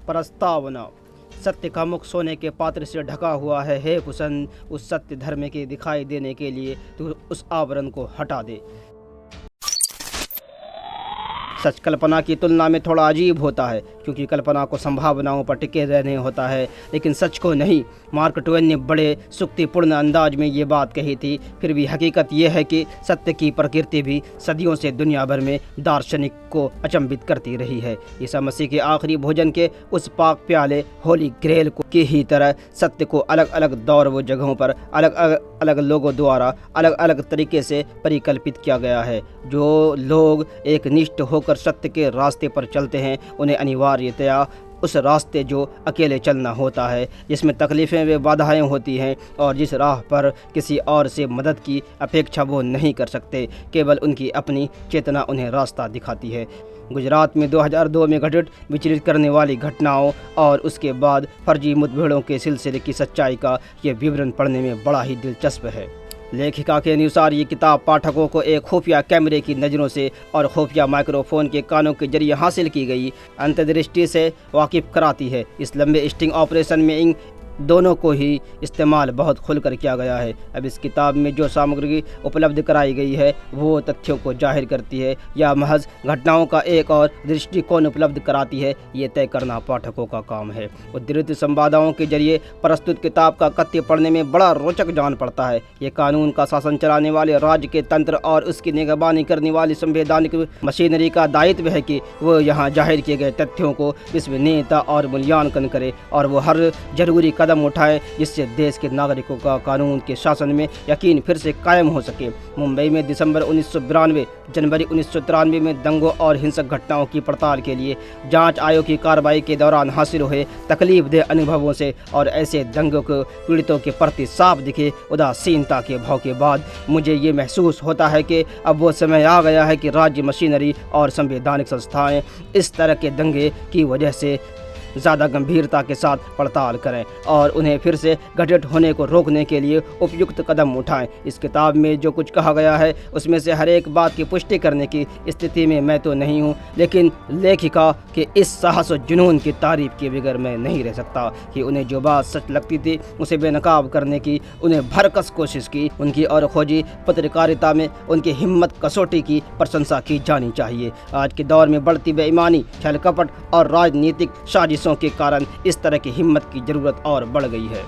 प्रस्तावना। सत्य का मुख सोने के पात्र से ढका हुआ है। हे कुसन, उस सत्य धर्म के दिखाई देने के लिए तू उस आवरण को हटा दे। सच कल्पना की तुलना में थोड़ा अजीब होता है, क्योंकि कल्पना को संभावनाओं पर टिके रहने होता है, लेकिन सच को नहीं। मार्क ट्वेन ने बड़े सुक्तिपूर्ण अंदाज में ये बात कही थी। फिर भी हकीकत यह है कि सत्य की प्रकृति भी सदियों से दुनिया भर में दार्शनिक को अचंभित करती रही है। ईसा मसीह के आखिरी भोजन के उस पाक प्याले होली ग्रेल की ही तरह सत्य को अलग अलग दौर व जगहों पर अलग अलग लोगों द्वारा अलग अलग तरीके से परिकल्पित किया गया है। जो लोग एक निष्ठ होकर सत्य के रास्ते पर चलते हैं, उन्हें अनिवार्यतया उस रास्ते जो अकेले चलना होता है, जिसमें तकलीफ़ें व बाधाएं होती हैं, और जिस राह पर किसी और से मदद की अपेक्षा वो नहीं कर सकते। केवल उनकी अपनी चेतना उन्हें रास्ता दिखाती है। गुजरात में 2002 में घटित विचलित करने वाली घटनाओं और उसके बाद फर्जी मुठभेड़ों के सिलसिले की सच्चाई का ये विवरण पढ़ने में बड़ा ही दिलचस्प है। लेखिका के अनुसार ये किताब पाठकों को एक खुफिया कैमरे की नज़रों से और खुफिया माइक्रोफोन के कानों के जरिए हासिल की गई अंतर्दृष्टि से वाकिफ कराती है। इस लंबे स्टिंग ऑपरेशन में इन दोनों को ही इस्तेमाल बहुत खुलकर किया गया है। अब इस किताब में जो सामग्री उपलब्ध कराई गई है वो तथ्यों को जाहिर करती है या महज घटनाओं का एक और दृष्टिकोण उपलब्ध कराती है, ये तय करना पाठकों का काम है। उद्धृत संवादों के जरिए प्रस्तुत किताब का कथ्य पढ़ने में बड़ा रोचक जान पड़ता है। ये कानून का शासन चलाने वाले राज्य के तंत्र और उसकी निगरानी करने वाली संवैधानिक मशीनरी का दायित्व है कि वो यहाँ जाहिर किए गए तथ्यों को विश्वसनीयता और मूल्यांकन करे, और वो हर जरूरी कदम उठाए जिससे देश के नागरिकों का कानून के शासन में यकीन फिर से कायम हो सके। मुंबई में दिसंबर 1992, जनवरी 1993 में दंगों और हिंसक घटनाओं की पड़ताल के लिए जांच आयोग की कार्रवाई के दौरान हासिल हुए तकलीफदेह अनुभवों से और ऐसे दंगों के पीड़ितों के प्रति साफ दिखे उदासीनता के भाव के बाद मुझे ये महसूस होता है कि अब वो समय आ गया है कि राज्य मशीनरी और संवैधानिक संस्थाएं इस तरह के दंगे की वजह से ज़्यादा गंभीरता के साथ पड़ताल करें और उन्हें फिर से घटित होने को रोकने के लिए उपयुक्त कदम उठाएं। इस किताब में जो कुछ कहा गया है उसमें से हर एक बात की पुष्टि करने की स्थिति में मैं तो नहीं हूँ, लेकिन लेखिका के इस साहस और जुनून की तारीफ के बगैर मैं नहीं रह सकता कि उन्हें जो बात सच लगती थी उसे बेनकाब करने की उन्हें भरकस कोशिश की। उनकी और खोजी पत्रकारिता में उनकी हिम्मत कसौटी की प्रशंसा की जानी चाहिए। आज के दौर में बढ़ती बेईमानी, छल कपट और राजनीतिक साजिश के कारण इस तरह की हिम्मत की जरूरत और बढ़ गई है।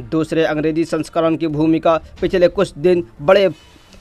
दूसरे अंग्रेजी संस्करण की भूमिका पिछले कुछ दिन बड़े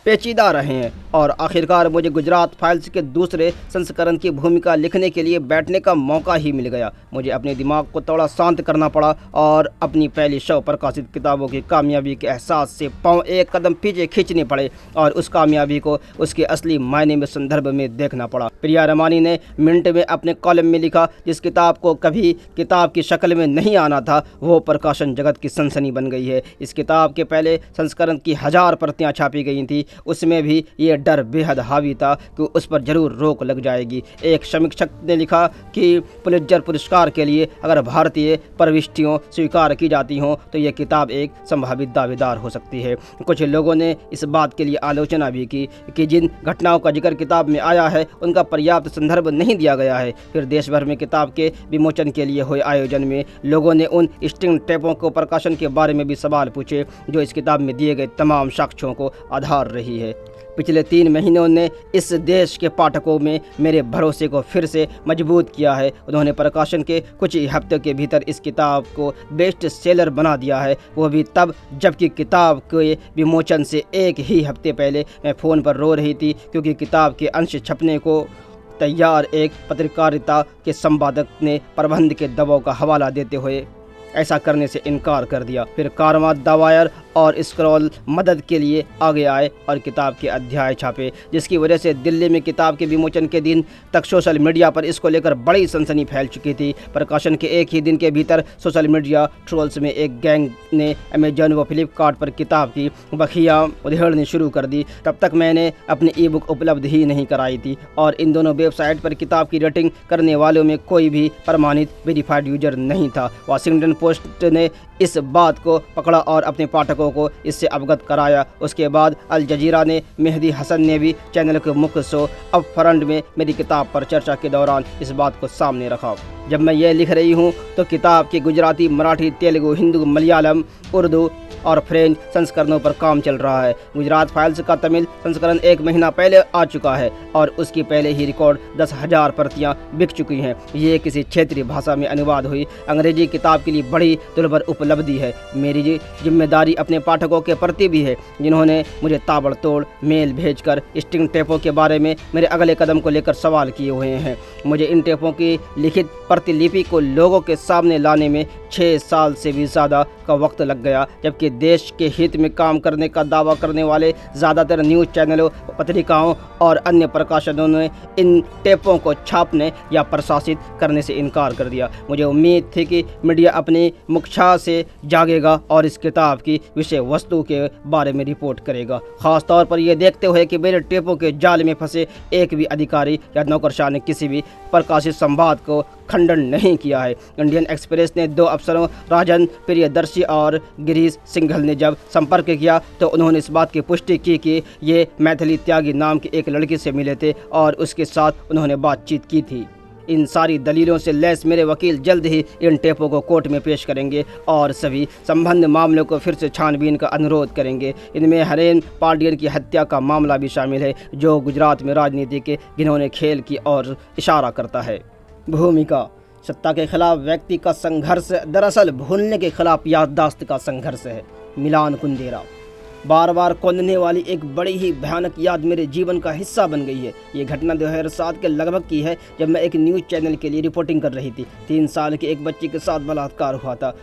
पेचीदा रहे हैं और आखिरकार मुझे गुजरात फाइल्स के दूसरे संस्करण की भूमिका लिखने के लिए बैठने का मौका ही मिल गया। मुझे अपने दिमाग को थोड़ा शांत करना पड़ा और अपनी पहली 100 प्रकाशित किताबों की कामयाबी के एहसास से पांव एक कदम पीछे खींचने पड़े और उस कामयाबी को उसके असली मायने में संदर्भ में देखना पड़ा। प्रिया रमानी ने मिनट में अपने कॉलम में लिखा, जिस किताब को कभी किताब की शक्ल में नहीं आना था वो प्रकाशन जगत की सनसनी बन गई है। इस किताब के पहले संस्करण की 1000 प्रतियां छापी गई थी। उसमें भी ये डर बेहद हावी था कि उस पर जरूर रोक लग जाएगी। एक समीक्षक ने लिखा कि पुलित्जर पुरस्कार के लिए अगर भारतीय प्रविष्टियों स्वीकार की जाती हों तो यह किताब एक संभावित दावेदार हो सकती है। कुछ लोगों ने इस बात के लिए आलोचना भी की कि जिन घटनाओं का जिक्र किताब में आया है उनका पर्याप्त संदर्भ नहीं दिया गया है। फिर देश भर में किताब के विमोचन के लिए हुए आयोजन में लोगों ने उन स्टिंग टेपों को प्रकाशन के बारे में भी सवाल पूछे जो इस किताब में दिए गए तमाम साक्ष्यों को आधार रही है। पिछले 3 महीनों ने इस देश के पाठकों में मेरे भरोसे को फिर से मजबूत किया है। उन्होंने प्रकाशन के कुछ ही हफ्तों के भीतर इस किताब को बेस्ट सेलर बना दिया है, वो भी तब जबकि किताब के विमोचन से एक ही हफ्ते पहले मैं फ़ोन पर रो रही थी, क्योंकि किताब के अंश छपने को तैयार एक पत्रकारिता के संपादक ने प्रबंध के दबाव का हवाला देते हुए ऐसा करने से इनकार कर दिया। फिर कारवा दावायर और स्क्रॉल मदद के लिए आगे आए और किताब के अध्याय छापे, जिसकी वजह से दिल्ली में किताब के विमोचन के दिन तक सोशल मीडिया पर इसको लेकर बड़ी सनसनी फैल चुकी थी। प्रकाशन के एक ही दिन के भीतर सोशल मीडिया ट्रोल्स में एक गैंग ने अमेजन व फ्लिपकार्ट पर किताब की बखियां उधेड़नी शुरू कर दी। तब तक मैंने अपनी ई बुक उपलब्ध ही नहीं कराई थी और इन दोनों वेबसाइट पर किताब की रेटिंग करने वालों में कोई भी प्रमाणित वेरीफाइड यूजर नहीं था। वाशिंगटन पोस्ट ने इस बात को पकड़ा और अपने पाठकों को इससे अवगत कराया। उसके बाद अल जजीरा ने, मेहदी हसन ने भी चैनल के मुख्य शो अप फ्रंट में मेरी किताब पर चर्चा के दौरान इस बात को सामने रखा। जब मैं ये लिख रही हूँ तो किताब के गुजराती, मराठी, तेलुगु, हिंदी, मलयालम, उर्दू और फ्रेंच संस्करणों पर काम चल रहा है। गुजरात फाइल्स का तमिल संस्करण 1 महीना पहले आ चुका है और उसकी पहले ही रिकॉर्ड 10,000 प्रतियां बिक चुकी हैं। ये किसी क्षेत्रीय भाषा में अनुवाद हुई अंग्रेजी किताब के लिए बड़ी दुर्लभ उपलब्धि है। मेरी जिम्मेदारी अपने पाठकों के प्रति भी है, जिन्होंने मुझे ताबड़तोड़ मेल भेजकर स्ट्रिंग टेपों के बारे में मेरे अगले कदम को लेकर सवाल किए हुए हैं। मुझे इन टेपों की लिखित प्रतिलिपि को लोगों के सामने लाने में 6 साल से भी ज़्यादा का वक्त लग गया, जबकि देश के हित में काम करने का दावा करने वाले ज़्यादातर न्यूज़ चैनलों, पत्रिकाओं और अन्य प्रकाशनों ने इन टेपों को छापने या प्रकाशित करने से इनकार कर दिया। मुझे उम्मीद थी कि मीडिया अपनी मुख्या से जागेगा और इस किताब की विषय वस्तु के बारे में रिपोर्ट करेगा, ख़ासतौर पर यह देखते हुए कि मेरे टेपों के जाल में फंसे एक भी अधिकारी या नौकरशाह ने किसी भी प्रकाशित संवाद को खंडन नहीं किया है। इंडियन एक्सप्रेस ने 2 अफसरों राजन प्रियदर्शी और गिरीश सिंघल ने जब संपर्क किया तो उन्होंने इस बात की पुष्टि की कि ये मैथिली त्यागी नाम की एक लड़की से मिले थे और उसके साथ उन्होंने बातचीत की थी। इन सारी दलीलों से लैस मेरे वकील जल्द ही इन टेपों को कोर्ट में पेश करेंगे और सभी संबंध मामलों को फिर से छानबीन का अनुरोध करेंगे। इनमें हरेन पांडियन की हत्या का मामला भी शामिल है, जो गुजरात में राजनीति के घिनौने खेल की ओर इशारा करता है। भूमिका: सत्ता के खिलाफ व्यक्ति का संघर्ष दरअसल भूलने के खिलाफ याददाश्त का संघर्ष है। मिलान कुंदेरा। बार बार कौंधने वाली एक बड़ी ही भयानक याद मेरे जीवन का हिस्सा बन गई है। ये घटना 2007 के लगभग की है, जब मैं एक न्यूज़ चैनल के लिए रिपोर्टिंग कर रही थी। 3 साल के एक बच्ची के साथ बलात्कार हुआ था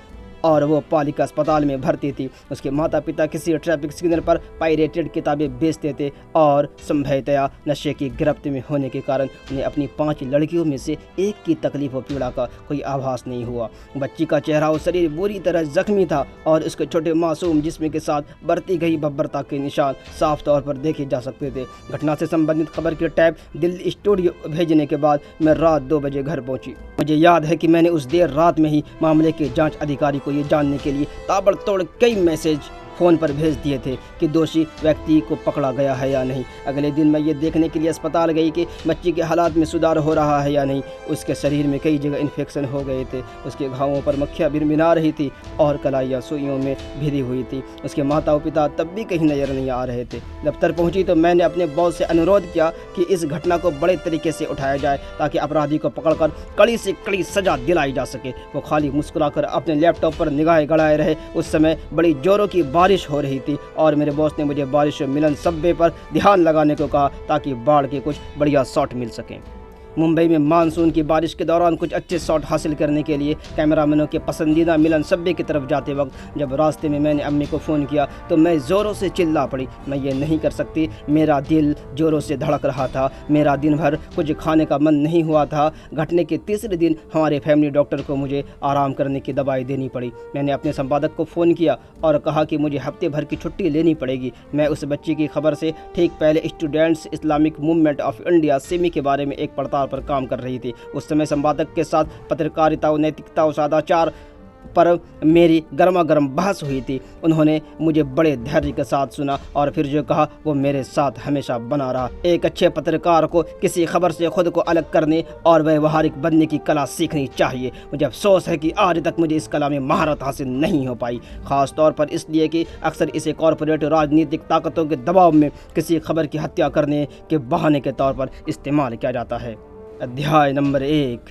और वो पालिका अस्पताल में भर्ती थी। उसके माता पिता किसी ट्रैफिक सिग्नल पर पायरेटेड किताबें बेचते थे और संभवतया नशे की गिरफ्त में होने के कारण उन्हें अपनी 5 लड़कियों में से एक की तकलीफ और पीड़ा का कोई आभास नहीं हुआ। बच्ची का चेहरा और शरीर बुरी तरह जख्मी था और उसके छोटे मासूम जिस्म के साथ बरती गई बब्बरता के निशान साफ तौर पर देखे जा सकते थे। घटना से संबंधित खबर की टैप दिल्ली स्टूडियो भेजने के बाद मैं रात 2 बजे घर पहुंची। मुझे याद है कि मैंने उस देर रात में ही मामले के जांच अधिकारी को ये जानने के लिए ताबड़तोड़ कई मैसेज फ़ोन पर भेज दिए थे कि दोषी व्यक्ति को पकड़ा गया है या नहीं। अगले दिन मैं ये देखने के लिए अस्पताल गई कि बच्ची के हालात में सुधार हो रहा है या नहीं। उसके शरीर में कई जगह इन्फेक्शन हो गए थे, उसके घावों पर मक्खियाँ भिनभिना रही थी और कलाइयाँ सुइयों में भिदी हुई थी। उसके माता और पिता तब भी कहीं नज़र नहीं आ रहे थे। दफ्तर पहुँची तो मैंने अपने बॉस से अनुरोध किया कि इस घटना को बड़े तरीके से उठाया जाए ताकि अपराधी को पकड़कर कड़ी से कड़ी सज़ा दिलाई जा सके। वो खाली मुस्कुराकर अपने लैपटॉप पर निगाहें गड़ाए रहे। उस समय बड़ी जोरों की बारिश हो रही थी और मेरे बॉस ने मुझे बारिश में मिलन सब्वे पर ध्यान लगाने को कहा ताकि बाढ़ के कुछ बढ़िया शॉट मिल सकें। मुंबई में मानसून की बारिश के दौरान कुछ अच्छे शॉट हासिल करने के लिए कैमरामैनों के पसंदीदा मिलन सब्वे की तरफ जाते वक्त जब रास्ते में मैंने अम्मी को फ़ोन किया तो मैं ज़ोरों से चिल्ला पड़ी, मैं ये नहीं कर सकती। मेरा दिल ज़ोरों से धड़क रहा था। मेरा दिन भर कुछ खाने का मन नहीं हुआ था। घटने के तीसरे दिन हमारे फैमिली डॉक्टर को मुझे आराम करने की दवाई देनी पड़ी। मैंने अपने संपादक को फ़ोन किया और कहा कि मुझे हफ्ते भर की छुट्टी लेनी पड़ेगी। मैं उस बच्ची की खबर से ठीक पहले students Islamic movement of India Simi के बारे में एक पड़ताल पर काम कर रही थी। उस समय संपादक के साथ पत्रकारिता और नैतिकता और सदाचार पर मेरी गर्मा गर्म बहस हुई थी। उन्होंने मुझे बड़े धैर्य के साथ सुना और फिर जो कहा वो मेरे साथ हमेशा बना रहा। एक अच्छे पत्रकार को किसी खबर से खुद को अलग करने और व्यवहारिक बनने की कला सीखनी चाहिए। मुझे अफसोस है कि आज तक मुझे इस कला में महारत हासिल नहीं हो पाई, खास तौर पर इसलिए कि अक्सर इसे कॉरपोरेट राजनीतिक ताकतों के दबाव में किसी खबर की हत्या करने के बहाने के तौर पर इस्तेमाल किया जाता है। अध्याय नंबर 1।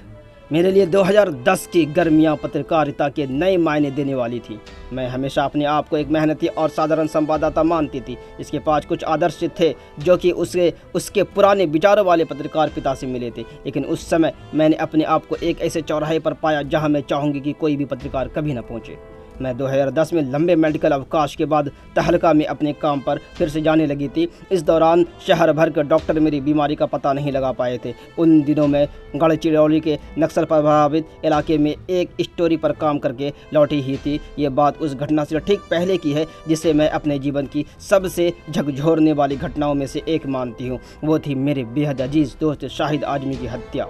मेरे लिए 2010 की गर्मियां पत्रकारिता के नए मायने देने वाली थी। मैं हमेशा अपने आप को एक मेहनती और साधारण संवाददाता मानती थी। इसके पास कुछ आदर्श थे जो कि उसके पुराने विचारों वाले पत्रकार पिता से मिले थे। लेकिन उस समय मैंने अपने आप को एक ऐसे चौराहे पर पाया जहां मैं चाहूँगी कि कोई भी पत्रकार कभी न पहुँचे। मैं 2010 में लंबे मेडिकल अवकाश के बाद तहलका में अपने काम पर फिर से जाने लगी थी। इस दौरान शहर भर के डॉक्टर मेरी बीमारी का पता नहीं लगा पाए थे। उन दिनों में गढ़चिरौली के नक्सल प्रभावित इलाके में एक स्टोरी पर काम करके लौटी ही थी। ये बात उस घटना से ठीक पहले की है जिसे मैं अपने जीवन की सबसे झकझोरने वाली घटनाओं में से एक मानती हूँ। वो थी मेरे बेहद अजीज दोस्त शाहिद आजमी की हत्या।